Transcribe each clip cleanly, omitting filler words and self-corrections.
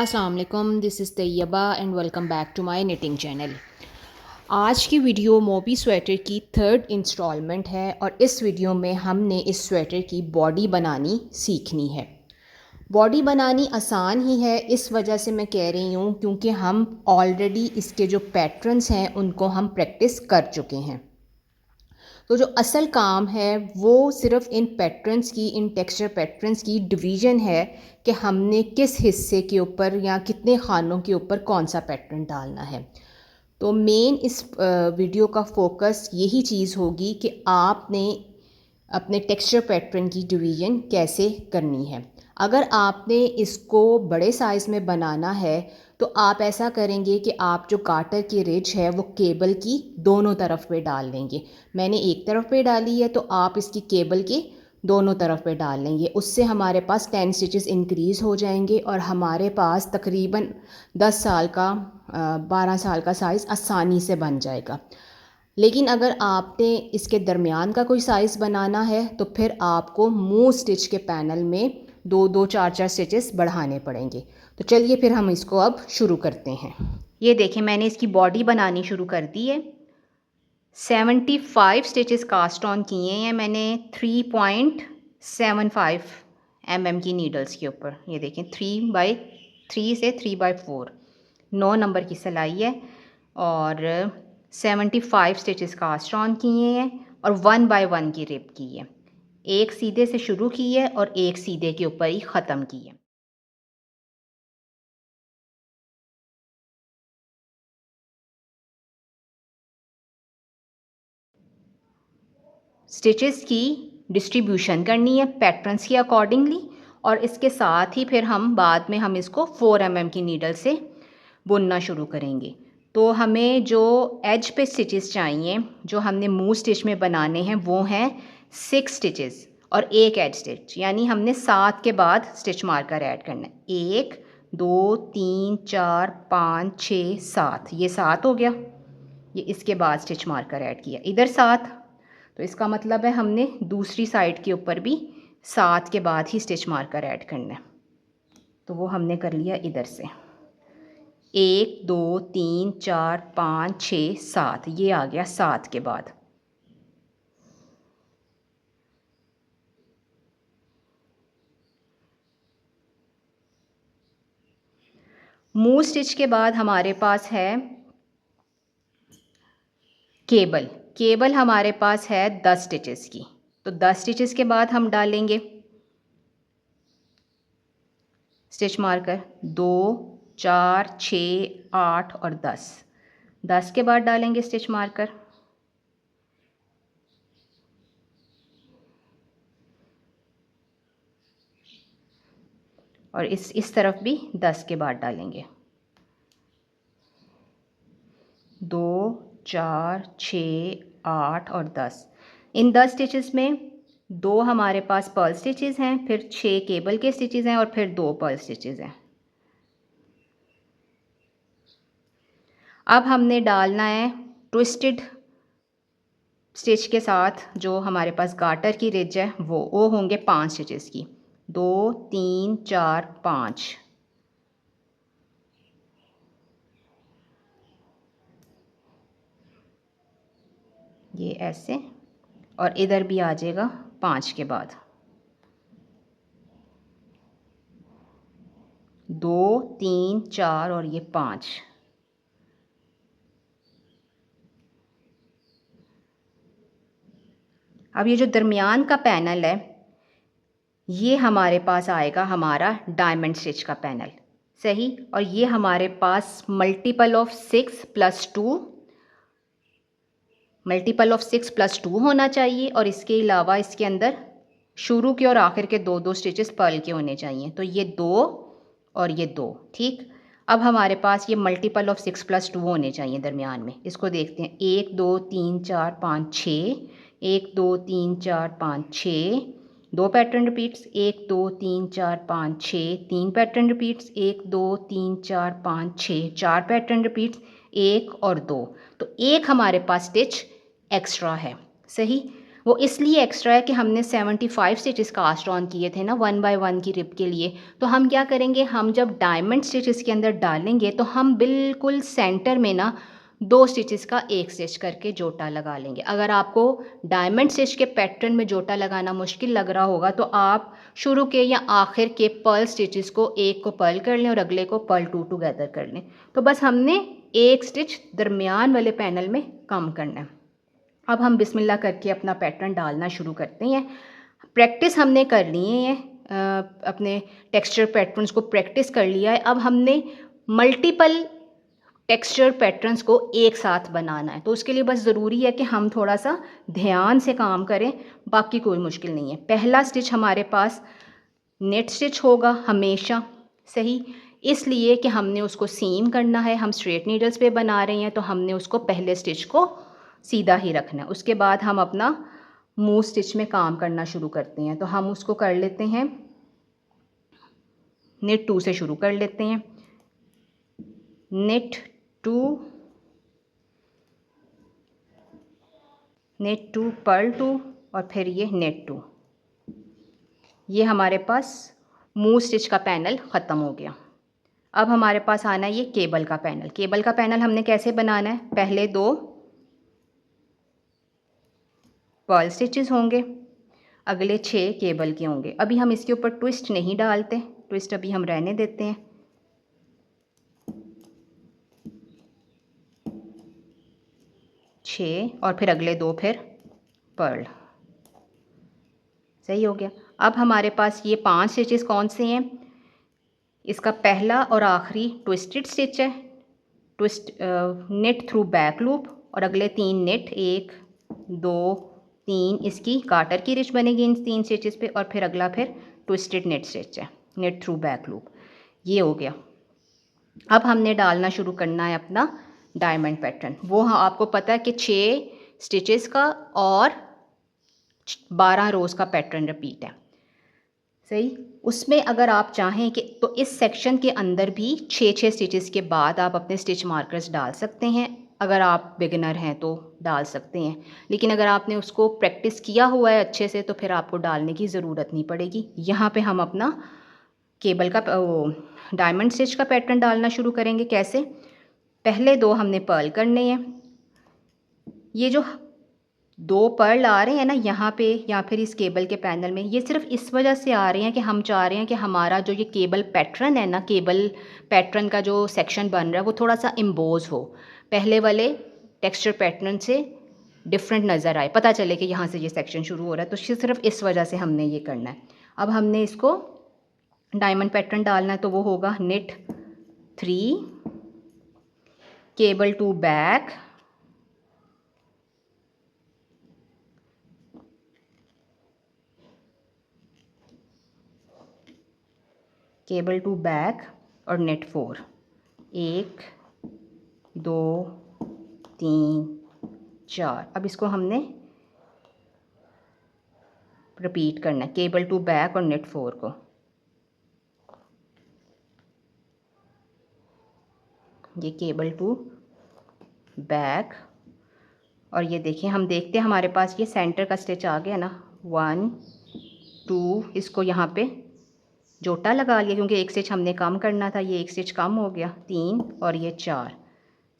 अस्सलाम वालेकुम, this is Tayyaba and welcome back to my knitting channel. आज की वीडियो मोबी स्वेटर की थर्ड इंस्टॉलमेंट है और इस वीडियो में हमने इस स्वेटर की बॉडी बनानी सीखनी है। बॉडी बनानी आसान ही है, इस वजह से मैं कह रही हूँ क्योंकि हम ऑलरेडी इसके जो पैटर्न्स हैं उनको हम प्रैक्टिस कर चुके हैं। तो जो असल काम है वो सिर्फ इन पैटर्न्स की, इन टेक्सचर पैटर्न्स की डिवीज़न है कि हमने किस हिस्से के ऊपर या कितने खानों के ऊपर कौन सा पैटर्न डालना है। तो मेन इस वीडियो का फोकस यही चीज़ होगी कि आपने अपने टेक्सचर पैटर्न की डिवीज़न कैसे करनी है। अगर आपने इसको बड़े साइज़ में बनाना है तो आप ऐसा करेंगे कि आप जो गाटर की रिज है वो केबल की दोनों तरफ पे डाल लेंगे। मैंने एक तरफ पे डाली है तो आप इसकी केबल के दोनों तरफ पे डाल लेंगे। उससे हमारे पास 10 स्टिचेस इंक्रीज़ हो जाएंगे और हमारे पास तकरीबन 10 साल का 12 साल का साइज़ आसानी से बन जाएगा। लेकिन अगर आपने इसके दरमियान का कोई साइज़ बनाना है तो फिर आपको मूव स्टिच के पैनल में दो दो चार चार स्टिचेस बढ़ाने पड़ेंगे। तो चलिए फिर हम इसको अब शुरू करते हैं। ये देखें, मैंने इसकी बॉडी बनानी शुरू कर दी है। 75 स्टिचेस कास्ट ऑन किए हैं मैंने 3.75 की नीडल्स के ऊपर। ये देखें 3/3 से 3/4 9 नंबर की सिलाई है और 75 स्टिचेस कास्ट ऑन किए हैं और 1 बाय 1 की रिप की है। एक सीधे से शुरू की है और एक सीधे के ऊपर ही ख़त्म की है। स्टिचेस की डिस्ट्रीब्यूशन करनी है पैटर्न्स के अकॉर्डिंगली और इसके साथ ही फिर हम बाद में हम इसको 4 की नीडल से बुनना शुरू करेंगे। तो हमें जो एज पे स्टिचेस चाहिए, जो हमने मूव स्टिच में बनाने हैं, वो हैं 6 स्टिचेस और एक एज स्टिच, यानी हमने 7 के बाद स्टिच मार्कर ऐड करना है। 1 2 3 4 5 6 7, ये 7 हो गया। ये इसके बाद स्टिच मार्कर ऐड किया, इधर 7। तो इसका मतलब है हमने दूसरी साइड के ऊपर भी 7 के बाद ही स्टिच मार्कर ऐड करना है। तो वो हमने कर लिया इधर से। 1 2 3 4 5 6 7, ये आ गया 7 के बाद। मूव स्टिच के बाद हमारे पास है केबल। केबल हमारे पास है 10 स्टिचेस की। तो 10 स्टिचेस के बाद हम डालेंगे स्टिच मार्कर 2 4 6 8 और 10। 10 के बाद डालेंगे स्टिच मार्कर। और इस तरफ भी 10 के बाद डालेंगे। 2 4 6 8 और 10। इन 10 स्टिचेस में 2 हमारे पास पर्ल स्टिचेस हैं, फिर 6 केबल के स्टिचेस हैं और फिर 2 पर्ल स्टिचेस हैं। अब हमने डालना है ट्विस्टेड स्टिच के साथ जो हमारे पास गार्टर की रिज है वो होंगे 5 स्टिचेस की। 2 3 4 5। ये ऐसे और इधर भी आ जाएगा 5 के बाद। 2 3 4 और ये 5। अब ये जो दरमियान का पैनल है ये हमारे पास आएगा हमारा डायमंड स्टिच का पैनल, सही। और ये हमारे पास मल्टीपल ऑफ 6 + 2 होना चाहिए और इसके अलावा इसके अंदर शुरू के और आखिर के 2 स्टिचेस पर्ल के होने चाहिए। तो ये 2 और ये 2, ठीक। अब हमारे पास ये मल्टीपल ऑफ 6 + 2 होने चाहिए दरमियान में। इसको देखते हैं। 1 2 3 4 5 6, 1 2 3 4 5 6, 2 pattern repeats, 1 2 3 4 5 6, 3 pattern repeats, 1 2 3 4 5 6, 4 pattern repeats, 1 और 2। तो एक हमारे पास स्टिच एक्स्ट्रा है, सही। वो इसलिए एक्स्ट्रा है कि हमने 75 स्टिचेस कास्ट ऑन किए थे ना 1 बाय 1 की रिप के लिए। तो हम क्या करेंगे, हम जब डायमंड स्टिच इसके अंदर डालेंगे तो हम बिल्कुल सेंटर में ना 2 स्टिचेस का एक स्टिच करके जोटा लगा लेंगे। अगर आपको डायमंड स्टिच के पैटर्न में जोटा लगाना मुश्किल लग रहा होगा तो आप शुरू के या आखिर के पर्ल स्टिचेस को एक को पर्ल कर लें और अगले को पर्ल 2 टुगेदर कर लें। तो बस हमने एक स्टिच दरमियान वाले पैनल में कम करना है। अब हम बिस्मिल्लाह करके अपना पैटर्न डालना शुरू करते हैं। प्रैक्टिस हमने कर ली है, अपने टेक्सचर पैटर्न्स को प्रैक्टिस कर लिया है। अब हमने मल्टीपल टेक्सचर पैटर्न्स को एक साथ बनाना है। तो उसके लिए बस ज़रूरी है कि हम थोड़ा सा ध्यान से काम करें, बाकी कोई मुश्किल नहीं है। पहला स्टिच हमारे पास नेट स्टिच होगा हमेशा, सही, इसलिए कि हमने उसको सीम करना है। हम स्ट्रेट नीडल्स पे बना रहे हैं तो हमने उसको पहले स्टिच को सीधा ही रखना है। उसके बाद हम अपना मूव स्टिच में काम करना शुरू करते हैं। तो हम उसको कर लेते हैं, नेट 2 से शुरू कर लेते हैं। नेट 2, नेट 2, पर्ल 2 और फिर ये नेट 2। ये हमारे पास मूव स्टिच का पैनल ख़त्म हो गया। अब हमारे पास आना है ये केबल का पैनल। केबल का पैनल हमने कैसे बनाना है, पहले 2 पर्ल स्टिचेस होंगे, अगले 6 केबल के होंगे। अभी हम इसके ऊपर ट्विस्ट नहीं डालते, ट्विस्ट अभी हम रहने देते हैं। 6 और फिर अगले 2 फिर पर्ल, सही हो गया। अब हमारे पास ये 5 स्टिचेस कौन से हैं, इसका पहला और आखिरी ट्विस्टेड स्टिच है, twist net through back loop, और अगले 3 नेट 1 2 3 इसकी गाटर की रिच बनेगी इन 3 स्टिचेस पे, और फिर अगला फिर ट्विस्टेड नेट स्टिच है, नेट थ्रू बैक लूप। ये हो गया। अब हमने डालना शुरू करना है अपना डायमंड पैटर्न। वो हाँ आपको पता है कि 6 स्टिचेस का और 12 रोज़ का पैटर्न रिपीट है, सही। उसमें अगर आप चाहें कि तो इस सेक्शन के अंदर भी 6 स्टिचेस के बाद आप अपने स्टिच मार्कर्स डाल सकते हैं। अगर आप बिगिनर हैं तो डाल सकते हैं, लेकिन अगर आपने उसको प्रैक्टिस किया हुआ है अच्छे से तो फिर आपको डालने की ज़रूरत नहीं पड़ेगी। यहाँ पे हम अपना केबल का डायमंड स्टिच का पैटर्न डालना शुरू करेंगे। कैसे, पहले 2 हमने पर्ल करने हैं। ये जो 2 पर्ल आ रहे हैं ना यहाँ पे या फिर इस केबल के पैनल में, ये सिर्फ इस वजह से आ रहे हैं कि हम चाह रहे हैं कि हमारा जो ये केबल पैटर्न है ना, केबल पैटर्न का जो सेक्शन बन रहा है वो थोड़ा सा इम्बोज हो, पहले वाले टेक्सचर पैटर्न से डिफरेंट नज़र आए, पता चले कि यहाँ से ये सेक्शन शुरू हो रहा है। तो सिर्फ इस वजह से हमने ये करना है। अब हमने इसको डायमंड पैटर्न डालना है, तो वो होगा net 3, cable 2 back, cable 2 back और नेट 4, 1 2 3 4। अब इसको हमने रिपीट करना है, केबल 2 बैक और नेट 4 को। ये केबल 2 बैक, और ये देखिए हम देखते हैं हमारे पास ये सेंटर का स्टिच आ गया ना, 1 2, इसको यहाँ पे जोटा लगा लिया क्योंकि एक स्टिच हमने कम करना था, ये एक स्टिच कम हो गया, 3 और ये 4,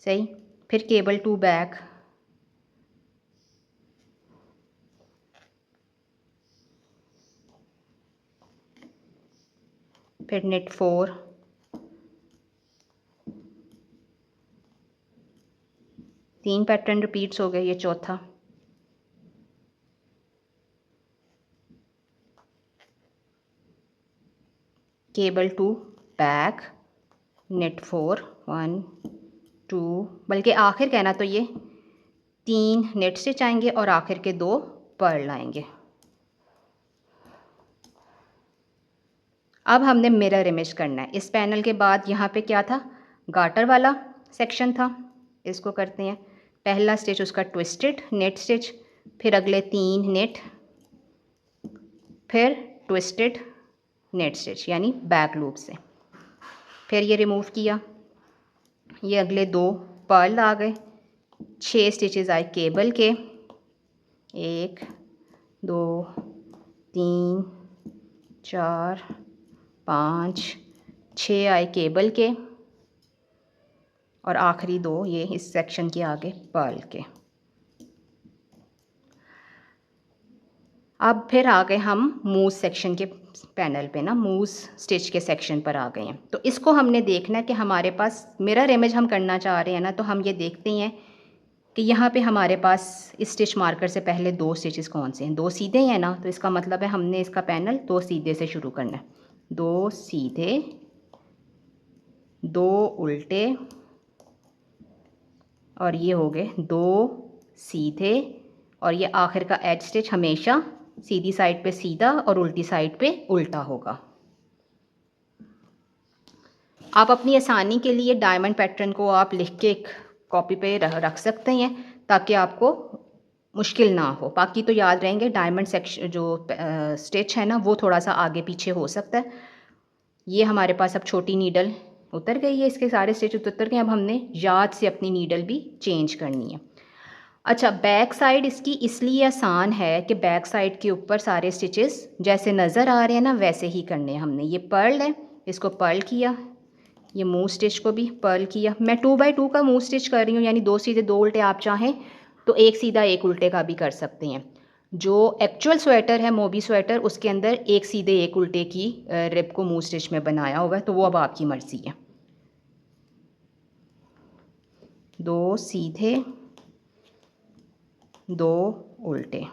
सही। फिर केबल 2 बैक, फिर नेट 4, तीन पैटर्न रिपीट्स हो गए, ये चौथा, केबल 2 बैक, नेट 4, 1 2, बल्कि आखिर कहना तो ये 3 नेट स्टिच आएंगे और आखिर के 2 पर्ल आएंगे। अब हमने मिरर इमेज करना है। इस पैनल के बाद यहाँ पे क्या था, गाटर वाला सेक्शन था, इसको करते हैं। पहला स्टिच उसका ट्विस्टेड नेट स्टिच, फिर अगले 3 नेट, फिर ट्विस्टेड नेट स्टिच यानी बैक लूप से, फिर ये रिमूव किया, ये अगले 2 पर्ल आ गए, 6 स्टिचेस आए केबल के, 1 2 3 4 5 6 आए केबल के और आखिरी 2 ये इस सेक्शन के आगे पर्ल के। अब फिर आ गए हम मूव सेक्शन के पैनल पे ना, मूव स्टिच के सेक्शन पर आ गए हैं। तो इसको हमने देखना है कि हमारे पास मिरर इमेज हम करना चाह रहे हैं ना, तो हम ये देखते हैं कि यहाँ पे हमारे पास इस स्टिच मार्कर से पहले 2 स्टिचेस कौन से हैं। 2 सीधे हैं ना, तो इसका मतलब है हमने इसका पैनल 2 सीधे से शुरू करना है। 2 सीधे, 2 उल्टे और ये हो गए 2 सीधे, और ये आखिर का एज स्टिच हमेशा सीधी साइड पे सीधा और उल्टी साइड पे उल्टा होगा। आप अपनी आसानी के लिए डायमंड पैटर्न को आप लिख के एक कॉपी पे रख सकते हैं ताकि आपको मुश्किल ना हो। बाकी तो याद रहेंगे, डायमंड सेक्शन जो स्टिच है ना वो थोड़ा सा आगे पीछे हो सकता है। ये हमारे पास अब छोटी नीडल उतर गई है, इसके सारे स्टिच उतर गए। अब हमने याद से अपनी नीडल भी चेंज करनी है। अच्छा, बैक साइड इसकी इसलिए आसान है कि बैक साइड के ऊपर सारे स्टिचेस जैसे नज़र आ रहे हैं ना वैसे ही करने हैं हमने। ये पर्ल है, इसको पर्ल किया, ये मूव स्टिच को भी पर्ल किया। मैं 2 बाई 2 का मूव स्टिच कर रही हूँ, यानी 2 सीधे 2 उल्टे। आप चाहें तो 1 सीधा 1 उल्टे का भी कर सकते हैं। जो एक्चुअल स्वेटर है मोबी स्वेटर, उसके अंदर 1 सीधे 1 उल्टे की रिप को मूव स्टिच में बनाया हुआ है, तो वो अब आपकी मर्ज़ी है। 2 सीधे 2 उल्टे।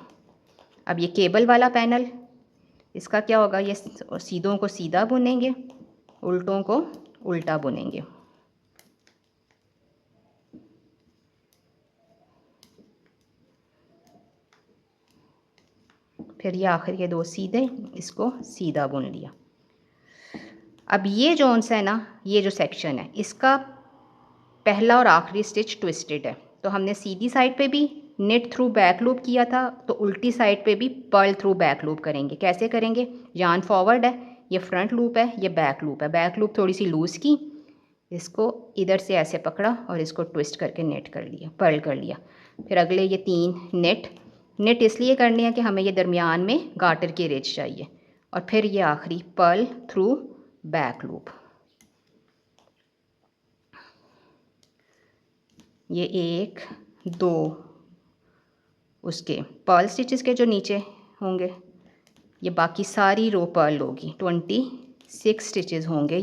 अब ये केबल वाला पैनल, इसका क्या होगा, ये सीधों को सीधा बुनेंगे, उल्टों को उल्टा बुनेंगे। फिर ये आखिर के 2 सीधे, इसको सीधा बुन लिया। अब ये जोन सा है ना, ये जो सेक्शन है इसका पहला और आखिरी स्टिच ट्विस्टेड है, तो हमने सीधी साइड पे भी नेट थ्रू बैक लूप किया था, तो उल्टी साइड पे भी पर्ल थ्रू बैक लूप करेंगे। कैसे करेंगे, यान फॉरवर्ड है, ये फ्रंट लूप है, ये बैक लूप है। बैक लूप थोड़ी सी लूज़ की, इसको इधर से ऐसे पकड़ा और इसको ट्विस्ट करके नेट कर लिया, पर्ल कर लिया। फिर अगले ये 3 नेट इसलिए करने हैं कि हमें ये दरमियान में गार्टर की रिज चाहिए। और फिर ये आखिरी पर्ल थ्रू बैक लूप। ये 1 2 उसके पर्ल स्टिचेस के जो नीचे होंगे, ये बाकी सारी रो पर्ल होगी। 26 स्टिचेस होंगे,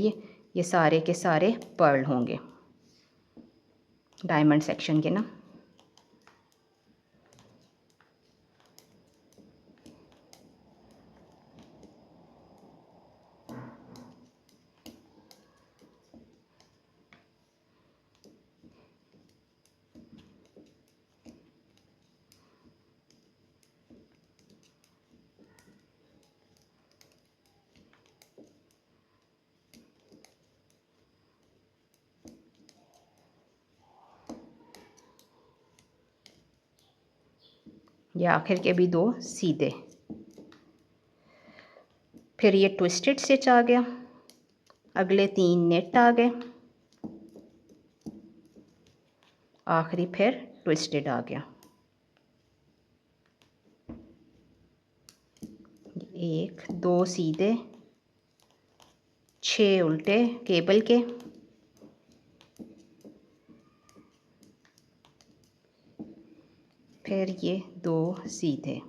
ये सारे के सारे पर्ल होंगे डायमंड सेक्शन के ना। ये आखिर के भी 2 सीधे। फिर ये ट्विस्टेड स्टिच आ गया, अगले 3 नेट आ गए, आखिरी फिर ट्विस्टेड आ गया। 1 2 सीधे, 6 उल्टे केबल के, फिर ये 2 सीधे,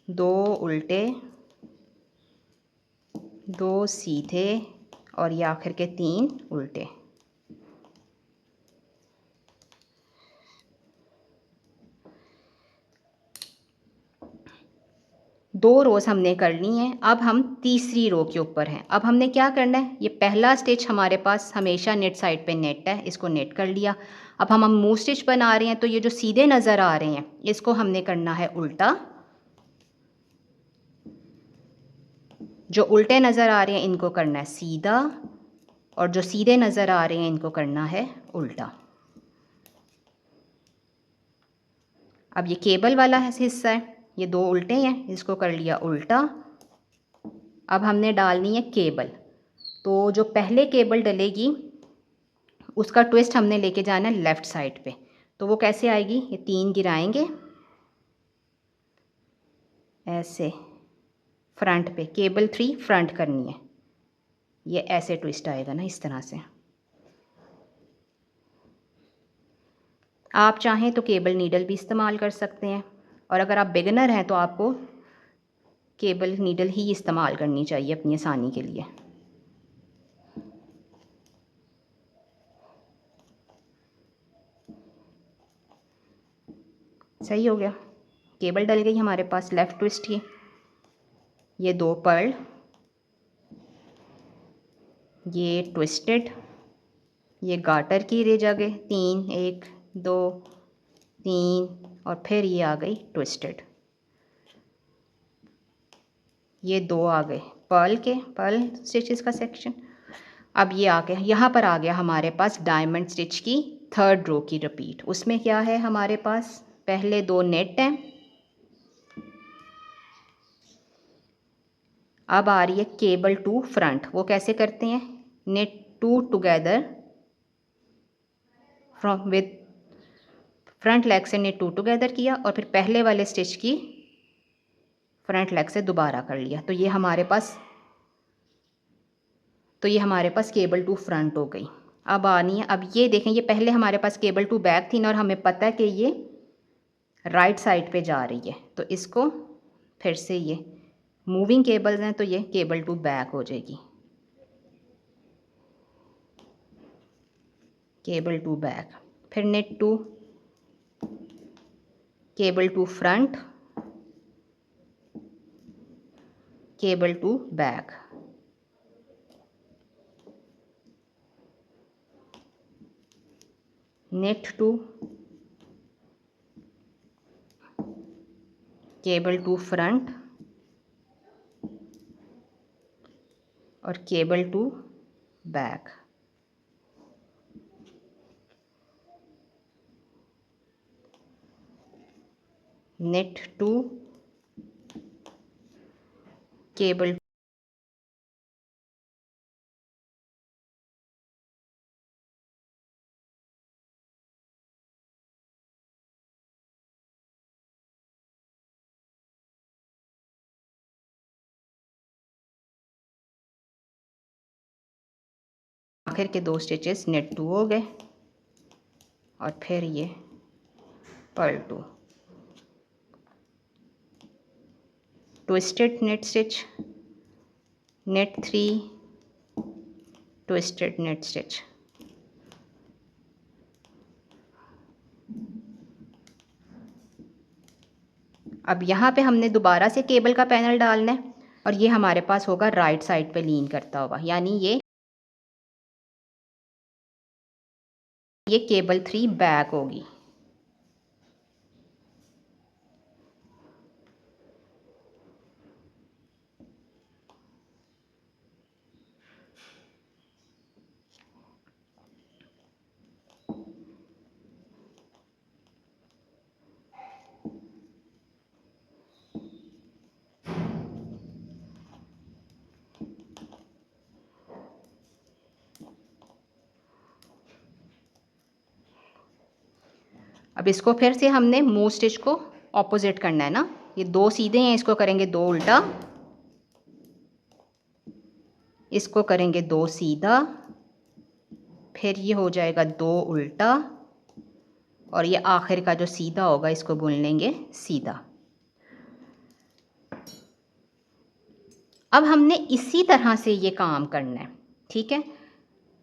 2 उल्टे, 2 सीधे और ये आखिर के 3 उल्टे। दो रोज़ हमने कर ली हैं। अब हम तीसरी रो के ऊपर हैं। अब हमने क्या करना है, ये पहला स्टिच हमारे पास हमेशा नेट साइड पे नेट है, इसको नेट कर लिया। अब हम मूव स्टिच बना रहे हैं, तो ये जो सीधे नज़र आ रहे हैं इसको हमने करना है उल्टा, जो उल्टे नज़र आ रहे हैं इनको करना है सीधा, और जो सीधे नज़र आ रहे हैं इनको करना है उल्टा। अब ये केबल वाला हिस्सा है, ये 2 उल्टे हैं, इसको कर लिया उल्टा। अब हमने डालनी है केबल, तो जो पहले केबल डलेगी उसका ट्विस्ट हमने लेके जाना है लेफ़्ट साइड पे। तो वो कैसे आएगी, ये 3 गिराएंगे ऐसे फ्रंट पे, केबल 3 फ्रंट करनी है, ये ऐसे ट्विस्ट आएगा ना, इस तरह से। आप चाहें तो केबल नीडल भी इस्तेमाल कर सकते हैं, और अगर आप बिगिनर हैं तो आपको केबल नीडल ही इस्तेमाल करनी चाहिए अपनी आसानी के लिए। सही हो गया, केबल डल गई हमारे पास लेफ़्ट ट्विस्ट की। ये 2 पर्ल, ये ट्विस्टेड, ये गाटर की रह जा गए 3, 1 2 3, और फिर ये आ गई ट्विस्टेड। ये 2 आ गए पर्ल स्टिचेस का सेक्शन। अब ये आ गया, यहाँ पर आ गया हमारे पास डायमंड स्टिच की 3rd रो की रिपीट। उसमें क्या है हमारे पास, पहले 2 नेट हैं, अब आ रही है केबल टू फ्रंट। वो कैसे करते हैं, net 2 together from with front leg से नेट 2 टुगेदर किया, और फिर पहले वाले स्टिच की फ्रंट लेग से दोबारा कर लिया। तो ये हमारे पास केबल टू फ्रंट हो गई। अब आनी है, अब ये देखें, ये पहले हमारे पास केबल टू बैक थी ना, और हमें पता है कि ये राइट साइड पे जा रही है, तो इसको फिर से, ये मूविंग केबल्स हैं तो ये केबल टू बैक हो जाएगी, केबल टू बैक। फिर knit 2 cable two front, cable to back, knit 2 cable two front और cable to back. Knit 2 cable आखिर के 2 स्टिचेस नेट 2 हो गए, और फिर ये purl 2, twisted knit stitch, knit 3 twisted knit stitch. अब यहाँ पे हमने दोबारा से केबल का पैनल डालना है, और ये हमारे पास होगा राइट साइड पे लीन करता हुआ, यानी ये केबल 3 बैक होगी। अब इसको फिर से हमने मूव स्टिच को ऑपोजिट करना है ना, ये 2 सीधे हैं, इसको करेंगे 2 उल्टा, इसको करेंगे 2 सीधा, फिर ये हो जाएगा 2 उल्टा, और ये आखिर का जो सीधा होगा इसको बुन लेंगे सीधा। अब हमने इसी तरह से ये काम करना है, ठीक है।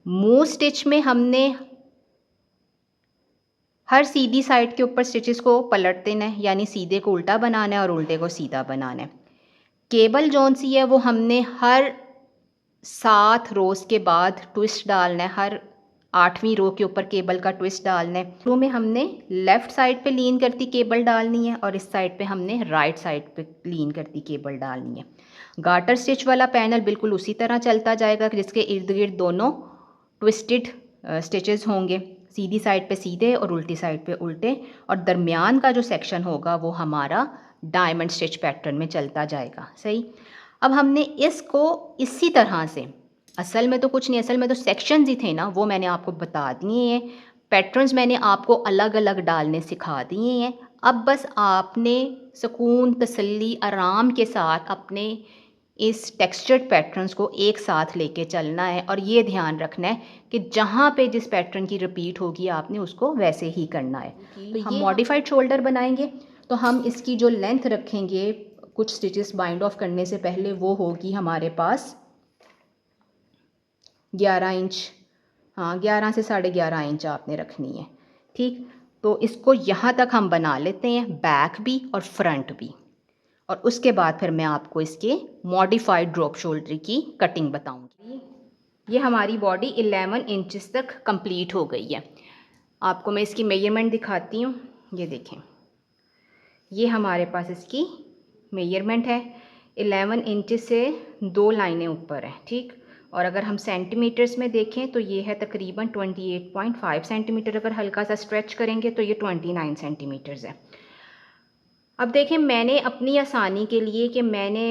मूव स्टिच में हमने हर सीधी साइड के ऊपर स्टिचेस को पलट देना है, यानी सीधे को उल्टा बनाना है और उल्टे को सीधा बनाना है। केबल जौन सी है वो हमने हर 7 रोज़ के बाद ट्विस्ट डालना है, हर 8वीं रो के ऊपर केबल का ट्विस्ट डालना है। रो में हमने लेफ़्ट साइड पे लीन करती केबल डालनी है, और इस साइड पे हमने राइट साइड पे लीन करती केबल डालनी है। गाटर स्टिच वाला पैनल बिल्कुल उसी तरह चलता जाएगा, जिसके इर्द गिर्द दोनों ट्विस्टेड स्टिचेस होंगे, सीधी साइड पे सीधे और उल्टी साइड पे उल्टे, और दरमियान का जो सेक्शन होगा वो हमारा डायमंड स्टिच पैटर्न में चलता जाएगा। सही। अब हमने इसको इसी तरह से, असल में तो कुछ नहीं, असल में तो सेक्शंस ही थे ना, वो मैंने आपको बता दिए हैं। पैटर्न्स मैंने आपको अलग अलग डालने सिखा दिए हैं। अब बस आपने सुकून, तसल्ली, आराम के साथ अपने इस टेक्सचर्ड पैटर्न्स को एक साथ लेके चलना है और ये ध्यान रखना है कि जहाँ पे जिस पैटर्न की रिपीट होगी आपने उसको वैसे ही करना है। तो हम मॉडिफाइड शोल्डर बनाएंगे तो हम इसकी जो लेंथ रखेंगे कुछ स्टिचेस बाइंड ऑफ करने से पहले, वो होगी हमारे पास 11 इंच। हाँ, 11 से 11.5 इंच आपने रखनी है। ठीक, तो इसको यहाँ तक हम बना लेते हैं, बैक भी और फ्रंट भी, और उसके बाद फिर मैं आपको इसके मॉडिफाइड ड्रॉप शोल्डर की कटिंग बताऊंगी। ये हमारी बॉडी 11 इंचेस तक कंप्लीट हो गई है। आपको मैं इसकी मेजरमेंट दिखाती हूँ। ये देखें, ये हमारे पास इसकी मेजरमेंट है। 11 इंचेस से 2 लाइनें ऊपर हैं। ठीक, और अगर हम सेंटीमीटर्स में देखें तो ये है तकरीबन 28.5 सेंटीमीटर। अगर हल्का सा स्ट्रेच करेंगे तो ये 29 सेंटीमीटर्स है। अब देखें, मैंने अपनी आसानी के लिए कि मैंने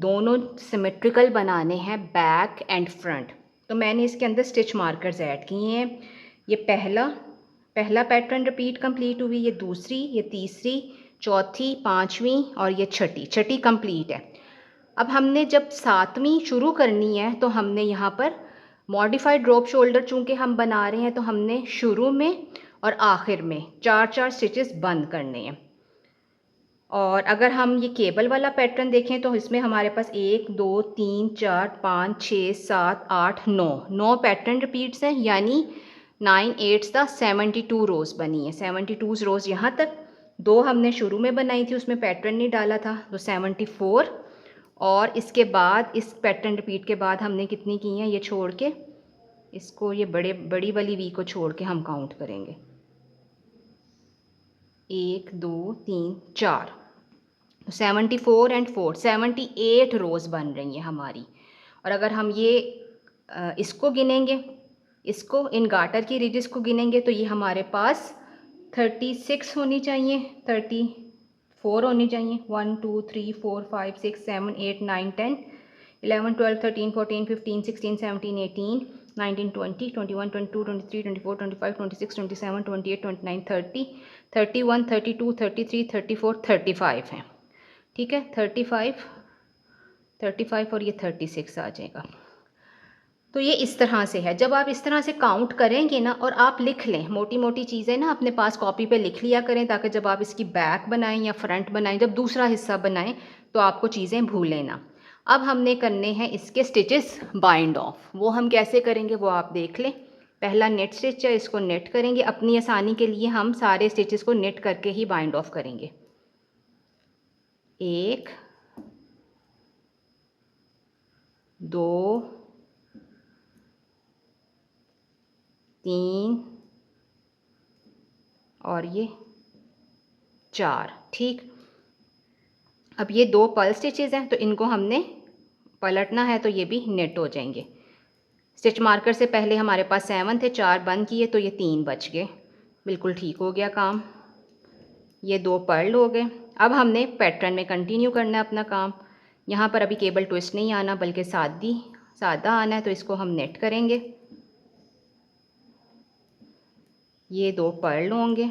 दोनों सिमेट्रिकल बनाने हैं, बैक एंड फ्रंट, तो मैंने इसके अंदर स्टिच मार्कर्स ऐड किए हैं। ये पहला पैटर्न रिपीट कंप्लीट हुई, ये दूसरी, ये तीसरी, चौथी, पांचवी और ये छठी कंप्लीट है। अब हमने जब 7वीं शुरू करनी है तो हमने यहाँ पर मॉडिफाइड ड्रॉप शोल्डर चूँकि हम बना रहे हैं तो हमने शुरू में और आखिर में 4-4 स्टिचेस बंद करने हैं। और अगर हम ये केबल वाला पैटर्न देखें तो इसमें हमारे पास 1 2 3 4 5 6 7 8 9 पैटर्न रिपीट्स हैं, यानी 9 8 द 72 रोज़ बनी है। 72 रोज़ यहाँ तक। 2 हमने शुरू में बनाई थी, उसमें पैटर्न नहीं डाला था, तो 74। और इसके बाद इस पैटर्न रिपीट के बाद हमने कितनी की हैं, ये छोड़ के, इसको ये बड़ी वाली वी को छोड़ के हम काउंट करेंगे, 1 2 3 4, 74 एंड 4, 78 रोज़ बन रही हैं हमारी। और अगर हम ये इसको गिनेंगे, इसको इन गाटर की रिजेस को गिनेंगे तो ये हमारे पास 36 होनी चाहिए, 34 होनी चाहिए। 1 2 3 4 5 6 7 8 9 10 11 12 13 14 15 16 17 18 19 20 21 22 23 24 25 26 27 28 29 30 31 32 33 34 35 हैं। ठीक है, 35 और ये 36 आ जाएगा। तो ये इस तरह से है। जब आप इस तरह से काउंट करेंगे ना, और आप लिख लें, मोटी मोटी चीज़ें ना अपने पास कॉपी पे लिख लिया करें, ताकि जब आप इसकी बैक बनाएं या फ्रंट बनाएं, जब दूसरा हिस्सा बनाएं तो आपको चीज़ें भूलें ना। अब हमने करने हैं इसके स्टिचेस बाइंड ऑफ। वो हम कैसे करेंगे वो आप देख लें। पहला नेट स्टिच है, इसको नेट करेंगे। अपनी आसानी के लिए हम सारे स्टिचेस को नेट करके ही बाइंड ऑफ करेंगे। 1 2 3 और ये 4। ठीक, अब ये 2 पर्ल स्टिचेस हैं तो इनको हमने पलटना है, तो ये भी नेट हो जाएंगे। स्टिच मार्कर से पहले हमारे पास 7 थे, 4 बंद किए तो ये 3 बच गए। बिल्कुल ठीक हो गया काम। ये 2 पर्ल हो गए। अब हमने पैटर्न में कंटिन्यू करना है अपना काम। यहाँ पर अभी केबल ट्विस्ट नहीं आना, बल्कि सादा आना है, तो इसको हम नेट करेंगे। ये 2 पर्ल होंगे,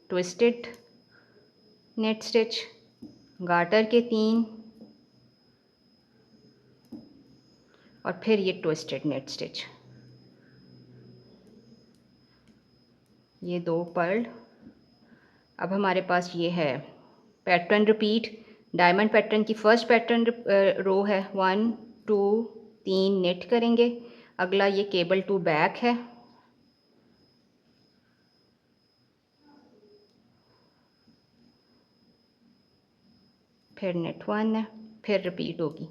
ट्विस्टेड नेट स्टिच, गार्टर के 3 और फिर ये ट्विस्टेड नेट स्टिच, ये 2 पर्ल। अब हमारे पास ये है पैटर्न रिपीट, डायमंड पैटर्न की फर्स्ट पैटर्न रो है। 1 2 3 नेट करेंगे। अगला ये केबल टू बैक है, फिर नेट 1 है, फिर रिपीट होगी,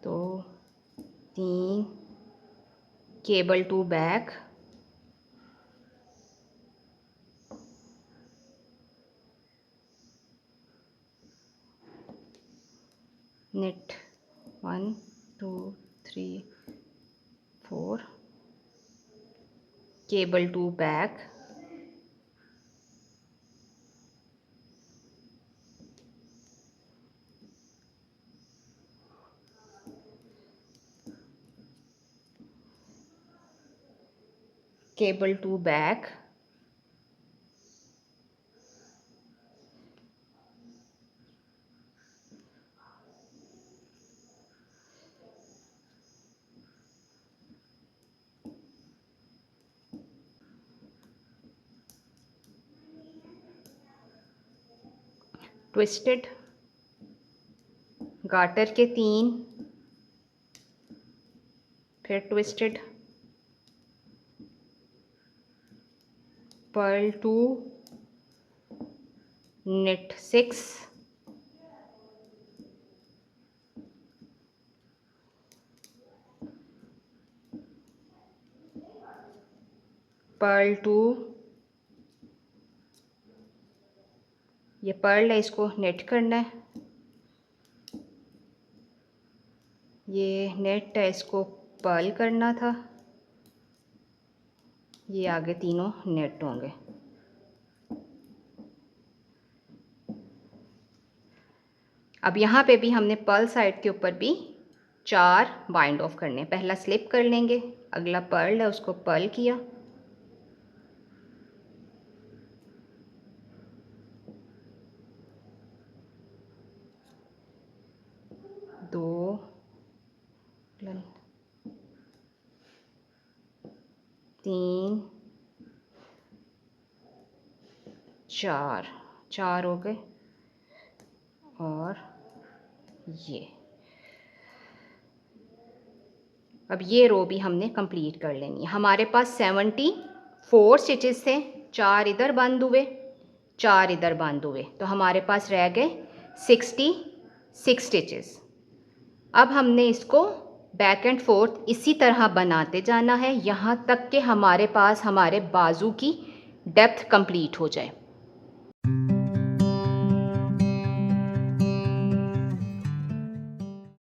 तो 3 cable to back, knit 1 2 3 4, cable to back, cable to back, twisted, garter के 3, फिर ट्विस्टेड, पर्ल 2, knit 6, पर्ल 2, ये पर्ल है, इसको नेट करना है, ये नेट है, इसको पर्ल करना था, ये आगे तीनों नेट होंगे। अब यहाँ पे भी हमने पर्ल साइड के ऊपर भी 4 बाइंड ऑफ करने, पहला स्लिप कर लेंगे, अगला पर्ल है उसको पर्ल किया, दो, 3, 4 हो गए, और ये अब ये रो भी हमने कंप्लीट कर लेनी है। हमारे पास 74 स्टिचेस थे, 4 इधर बंद हुए, 4 इधर बंद हुए, तो हमारे पास रह गए 66 स्टिचेस। अब हमने इसको बैक एंड फोर्थ इसी तरह बनाते जाना है यहाँ तक कि हमारे पास हमारे बाजू की डेप्थ कंप्लीट हो जाए।